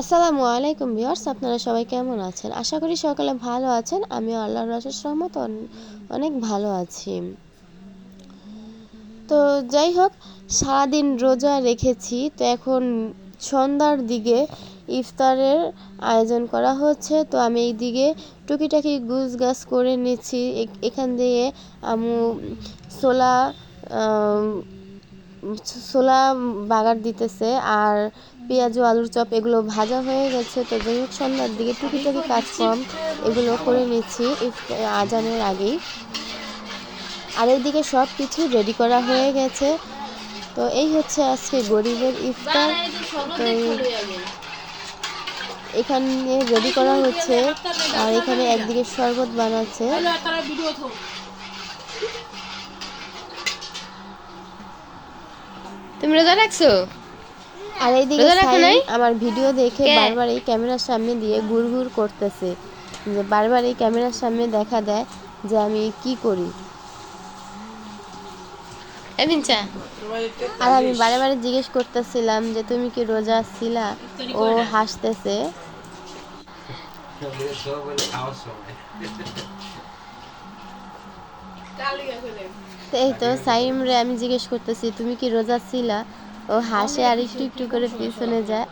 আসসালামু আলাইকুম ভিউয়ার্স, আপনারা সবাই কেমন আছেন? আশা করি সকলে ভালো আছেন। আমিও আল্লাহর অশেষ রহমতে অনেক ভালো আছি। তো যাই হোক, সারাদিন রোজা রেখেছি। তো এখন সন্ধ্যার দিকে ইফতারের আয়োজন করা হচ্ছে। তো আমি এই দিকে টুকিটাকি গুছগাছ করে নিচ্ছি। এখান দিয়ে আমু ছোলা ছোলা বাগার দিতেছে, আর পেঁয়াজ ও আলুর চপ এগুলো ভাজা হয়ে গেছে। তো যাই হোক, সন্ধ্যার দিকে টুকিটাকি কাজকর্ম এগুলো করে নিচ্ছি আজানের আগেই। আর এইদিকে সব কিছু রেডি করা হয়ে গেছে। তো এই হচ্ছে আজকে গরিবের ইফতার। তো এখানে রেডি করা হচ্ছে, আর এখানে একদিকে শরবত বানাচ্ছে। তুমি রোজা রাখছো? আর এইদিকে সাইম আমার ভিডিও দেখে বারবার এই ক্যামেরার সামনে দিয়ে ঘুরঘুর করতেছে, যে বারবার এই ক্যামেরার সামনে দেখা দেয় যে আমি কি করি। আর আমি বারে বারে জিজ্ঞেস করতেছিলাম যে তুমি কি রোজা ছিলা। ও হাসতেছে। এই তো সাইম রে আমি জিজ্ঞেস করতেছি তুমি কি রোজা ছিলা। ও হাসে আর একটু একটু করে পিছনে যায়।